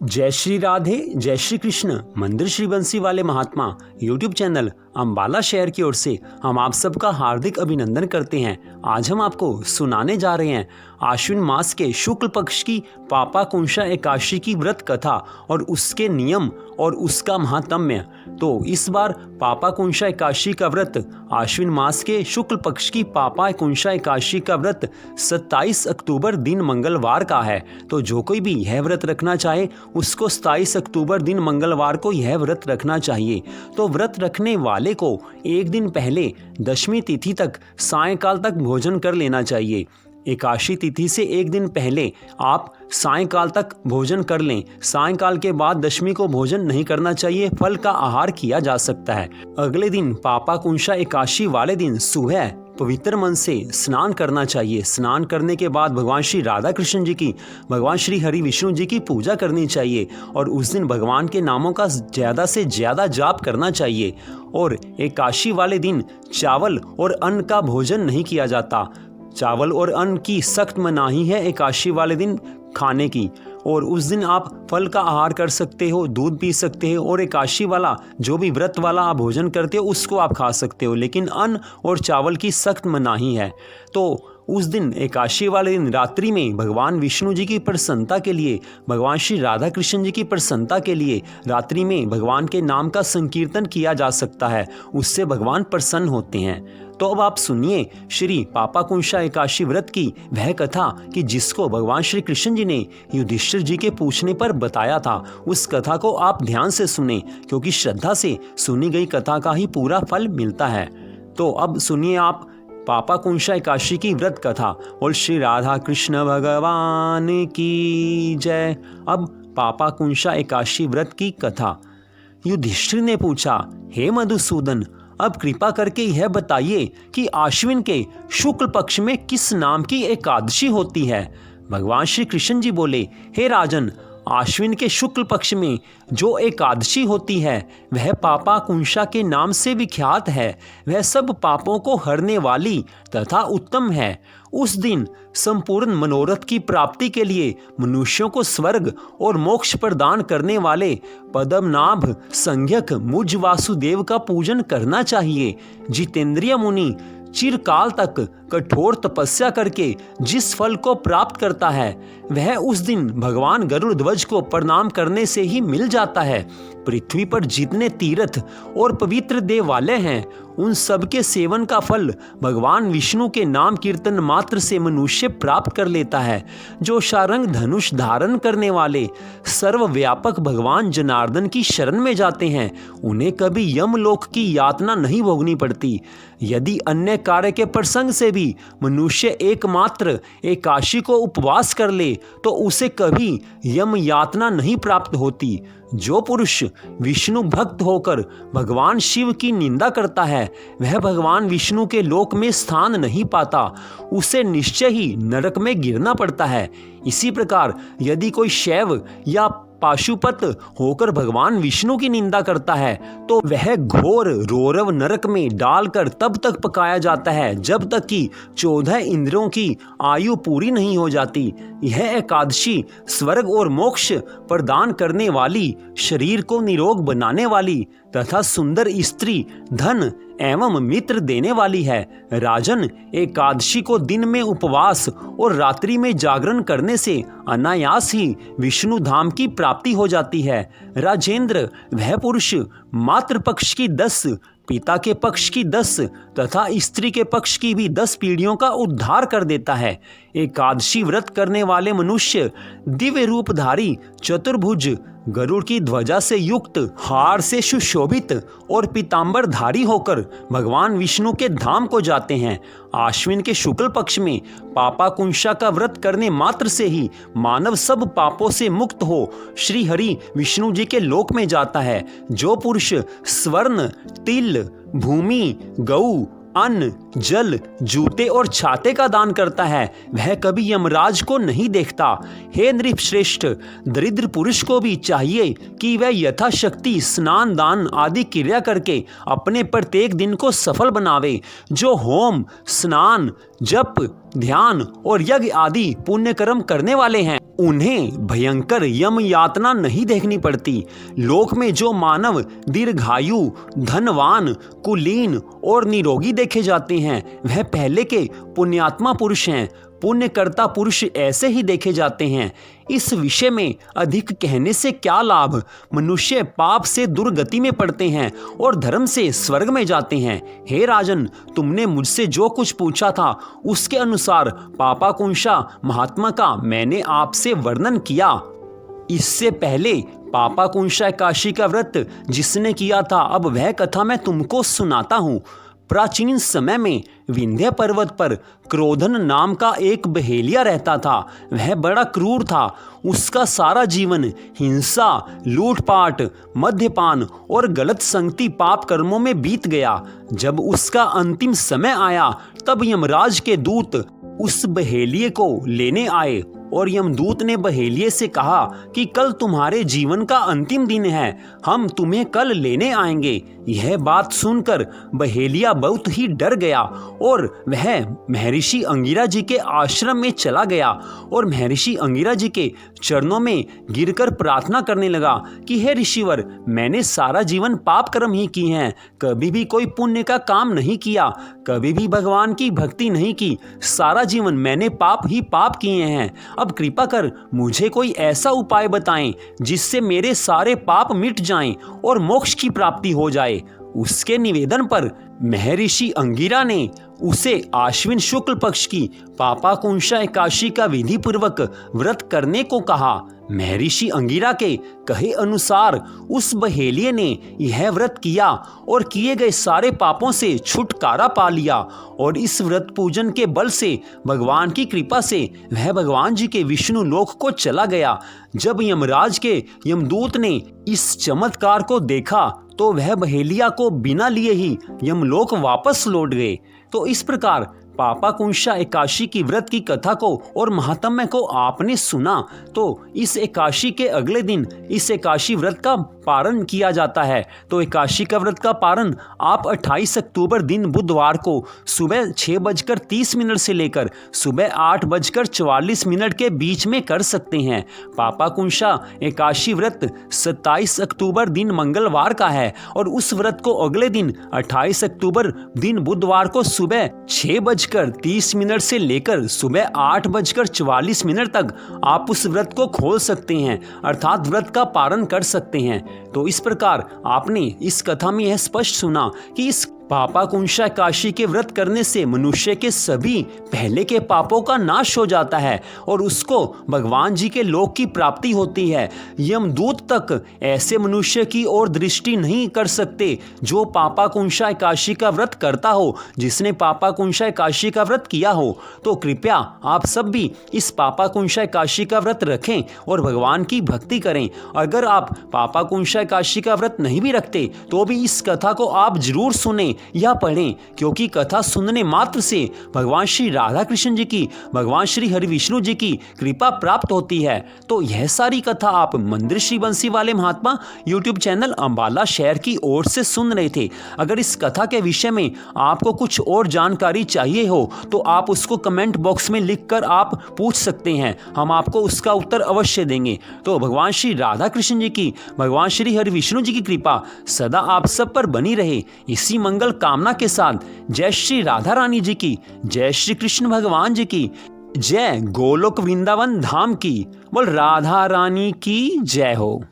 जय श्री राधे, जय श्री कृष्ण। मंदिर श्री बंसी वाले महात्मा यूट्यूब चैनल अम्बाला शहर की ओर से हम आप सबका हार्दिक अभिनंदन करते हैं। आज हम आपको सुनाने जा रहे हैं आश्विन मास के शुक्ल पक्ष की पापाकुंशा एकादशी की व्रत कथा और उसके नियम और उसका महात्म्य। तो इस बार पापाकुंशा एकादशी का व्रत आश्विन मास के शुक्ल पक्ष की पापाकुंशा एकादशी का व्रत 27 अक्टूबर दिन मंगलवार का है। तो जो कोई भी यह व्रत रखना चाहे उसको 27 अक्टूबर दिन मंगलवार को यह व्रत रखना चाहिए। तो व्रत रखने वाले को एक दिन पहले दशमी तिथि तक सायंकाल तक भोजन कर लेना चाहिए। एकादशी तिथि से एक दिन पहले आप सायंकाल तक भोजन कर लें। सायंकाल के बाद दशमी को भोजन नहीं करना चाहिए, फल का आहार किया जा सकता है। अगले दिन पापाकुंशा एकादशी वाले दिन सुबह पवित्र मन से स्नान करना चाहिए। स्नान करने के बाद भगवान श्री राधा कृष्ण जी की, भगवान श्री हरि विष्णु जी की पूजा करनी चाहिए और उस दिन भगवान के नामों का ज़्यादा से ज़्यादा जाप करना चाहिए। और एकादशी वाले दिन चावल और अन्न का भोजन नहीं किया जाता। चावल और अन्न की सख्त मनाही है एकादशी वाले दिन खाने की। और उस दिन आप फल का आहार कर सकते हो, दूध पी सकते हो और एकादशी वाला जो भी व्रत वाला आप भोजन करते हो उसको आप खा सकते हो, लेकिन अन्न और चावल की सख्त मनाही है। तो उस दिन एकादशी वाले दिन रात्रि में भगवान विष्णु जी की प्रसन्नता के लिए, भगवान श्री राधा कृष्ण जी की प्रसन्नता के लिए रात्रि में भगवान के नाम का संकीर्तन किया जा सकता है। उससे भगवान प्रसन्न होते हैं। तो अब आप सुनिए श्री पापाकुंशा एकादशी व्रत की वह कथा कि जिसको भगवान श्री कृष्ण जी ने युधिष्ठिर जी के पूछने पर बताया था। उस कथा को आप ध्यान से सुने, क्योंकि श्रद्धा से सुनी गई कथा का ही पूरा फल मिलता है। तो अब सुनिए आप पापाकुंशा एकादशी की व्रत कथा। और श्री राधा कृष्ण भगवान की जय। अब पापाकुंशा एकादशी व्रत की कथा। युधिष्ठिर ने पूछा, हे मधुसूदन, अब कृपा करके यह बताइए कि आश्विन के शुक्ल पक्ष में किस नाम की एकादशी होती है। भगवान श्री कृष्ण जी बोले, हे राजन, आश्विन के शुक्ल पक्ष में जो एकादशी होती है वह पापाकुंशा के नाम से विख्यात है। वह सब पापों को हरने वाली तथा उत्तम है। उस दिन संपूर्ण मनोरथ की प्राप्ति के लिए मनुष्यों को स्वर्ग और मोक्ष प्रदान करने वाले पद्मनाभ संज्ञक मुझ वासुदेव का पूजन करना चाहिए। जितेंद्रिय मुनि चिरकाल तक कठोर तपस्या करके जिस फल को प्राप्त करता है वह उस दिन भगवान गरुड़ ध्वज को प्रणाम करने से ही मिल जाता है। पृथ्वी पर जितने तीर्थ और पवित्र देवालय हैं उन सब के सेवन का फल भगवान विष्णु के नाम कीर्तन मात्र से मनुष्य प्राप्त कर लेता है। जो शारंग धनुष धारण करने वाले सर्वव्यापक भगवान जनार्दन की शरण में जाते हैं उन्हें कभी यमलोक की यातना नहीं भोगनी पड़ती। यदि अन्य कार्य के प्रसंग से भी मनुष्य एकमात्र एकादशी को उपवास कर ले तो उसे कभी यम यातना नहीं प्राप्त होती। जो पुरुष विष्णु भक्त होकर भगवान शिव की निंदा करता है वह भगवान विष्णु के लोक में स्थान नहीं पाता, उसे निश्चय ही नरक में गिरना पड़ता है। इसी प्रकार यदि कोई शैव या पाशुपत होकर भगवान विष्णु की निंदा करता है तो वह घोर रौरव नरक में डालकर तब तक पकाया जाता है जब तक कि 14 इंद्रियों की आयु पूरी नहीं हो जाती। यह एकादशी स्वर्ग और मोक्ष प्रदान करने वाली, शरीर को निरोग बनाने वाली तथा सुंदर स्त्री, धन एवं मित्र देने वाली है। राजन, एकादशी को दिन में उपवास और रात्रि में जागरण करने से अनायास ही विष्णु धाम की प्राप्ति हो जाती है। राजेंद्र, वह पुरुष मातृ पक्ष की 10, पिता के पक्ष की 10 तथा स्त्री के पक्ष की भी 10 पीढ़ियों का उद्धार कर देता है। एकादशी व्रत करने वाले मनुष्य दिव्य रूपधारी, चतुर्भुज, गरुड़ की ध्वजा से युक्त, हार से सुशोभित और पीतांबर धारी होकर भगवान विष्णु के धाम को जाते हैं। आश्विन के शुक्ल पक्ष में पापाकुंशा का व्रत करने मात्र से ही मानव सब पापों से मुक्त हो श्री हरि विष्णु जी के लोक में जाता है। जो पुरुष स्वर्ण, तिल, भूमि, गऊ, अन्न, जल, जूते और छाते का दान करता है वह कभी यमराज को नहीं देखता। हे नृपश्रेष्ठ, दरिद्र पुरुष को भी चाहिए कि वह यथाशक्ति स्नान दान आदि क्रिया करके अपने प्रत्येक दिन को सफल बनावे। जो होम, स्नान, जप, ध्यान और यज्ञ आदि पुण्य कर्म करने वाले हैं उन्हें भयंकर यम यातना नहीं देखनी पड़ती। लोक में जो मानव दीर्घायु, धनवान, कुलीन और निरोगी देखे जाते हैं वह पहले के पुण्यात्मा पुरुष हैं। पुण्यकर्ता पुरुष ऐसे ही देखे जाते हैं। इस विषय में अधिक कहने से क्या लाभ। मनुष्य पाप से दुर्गति में पड़ते हैं और धर्म से स्वर्ग में जाते हैं। हे राजन, तुमने मुझसे जो कुछ पूछा था उसके अनुसार पापाकुंशा महात्मा का मैंने आपसे वर्णन किया। इससे पहले पापाकुंशा एकादशी का व्रत जिसने किया था, अब वह कथा मैं तुमको सुनाता हूँ। प्राचीन समय में विंध्य पर्वत पर क्रोधन नाम का एक बहेलिया रहता था। वह बड़ा क्रूर था। उसका सारा जीवन हिंसा, लूटपाट, मद्यपान और गलत संगति पाप कर्मों में बीत गया। जब उसका अंतिम समय आया तब यमराज के दूत उस बहेलिये को लेने आए और यमदूत ने बहेलिये से कहा कि कल तुम्हारे जीवन का अंतिम दिन है, हम तुम्हें कल लेने आएंगे। यह बात सुनकर बहेलिया बहुत ही डर गया और वह महर्षि अंगिरा जी के आश्रम में चला गया और महर्षि अंगिरा जी के चरणों में गिरकर प्रार्थना करने लगा कि हे ऋषिवर, मैंने सारा जीवन पाप कर्म ही किए हैं, कभी भी कोई पुण्य का काम नहीं किया, कभी भी भगवान की भक्ति नहीं की, सारा जीवन मैंने पाप ही पाप किए हैं। अब कृपा कर मुझे कोई ऐसा उपाय बताएं जिससे मेरे सारे पाप मिट जाएं और मोक्ष की प्राप्ति हो जाए। उसके निवेदन पर महर्षि अंगिरा ने उसे आश्विन शुक्ल पक्ष की पापाकुंशा एकादशी का विधि पूर्वक व्रत करने को कहा। महर्षि अंगिरा के कहे अनुसार उस बहेलिये ने यह व्रत किया और किए गए सारे पापों से छुटकारा पा लिया और इस व्रत पूजन के बल से भगवान की कृपा से वह भगवान जी के विष्णु लोक को चला गया। जब यमराज के यमदूत ने इस चमत्कार को देखा तो वह बहेलिया को बिना लिए ही यमलोक वापस लौट गए। तो इस प्रकार पापाकुंशा एकादशी की व्रत की कथा को और महात्म्य को आपने सुना। तो इस एकादशी के अगले दिन इस एकादशी व्रत का पारण किया जाता है। तो एकादशी का व्रत का पारण आप 28 अक्टूबर दिन बुधवार को सुबह 6:30 से लेकर सुबह 8:44 के बीच में कर सकते हैं। पापाकुंशा एकादशी व्रत 27 अक्टूबर दिन मंगलवार का है और उस व्रत को अगले दिन 28 अक्टूबर दिन बुधवार को सुबह 6:30 से लेकर सुबह 8:44 तक आप उस व्रत को खोल सकते हैं, अर्थात व्रत का पारण कर सकते हैं। तो इस प्रकार आपने इस कथा में यह स्पष्ट सुना कि इस पापाकुंशा एकादशी के व्रत करने से मनुष्य के सभी पहले के पापों का नाश हो जाता है और उसको भगवान जी के लोक की प्राप्ति होती है। यमदूत तक ऐसे मनुष्य की ओर दृष्टि नहीं कर सकते जो पापाकुंशा एकादशी का व्रत करता हो, जिसने पापाकुंशा एकादशी का व्रत किया हो। तो कृपया आप सब भी इस पापाकुंशा एकादशी का व्रत रखें और भगवान की भक्ति करें। अगर आप पापाकुंशा एकादशी का व्रत नहीं भी रखते तो भी इस कथा को आप जरूर सुनें या पढ़ें, क्योंकि कथा सुनने मात्र से भगवान श्री राधा कृष्ण जी की, भगवान श्री हरि विष्णु जी की कृपा प्राप्त होती है। तो यह सारी कथा आप मंदिर श्री बंसी वाले महात्मा यूट्यूब चैनल अंबाला शहर की ओर से सुन रहे थे। अगर इस कथा के विषय में आपको कुछ और जानकारी चाहिए हो तो आप उसको कमेंट बॉक्स में लिखकर आप पूछ सकते हैं, हम आपको उसका उत्तर अवश्य देंगे। तो भगवान श्री राधा कृष्ण जी की, भगवान श्री हरि विष्णु जी की कृपा सदा आप सब पर बनी रहे। इसी मंगल कामना के साथ जय श्री राधा रानी जी की, जय श्री कृष्ण भगवान जी की, जय गोलोक वृंदावन धाम की, बोल राधा रानी की जय हो।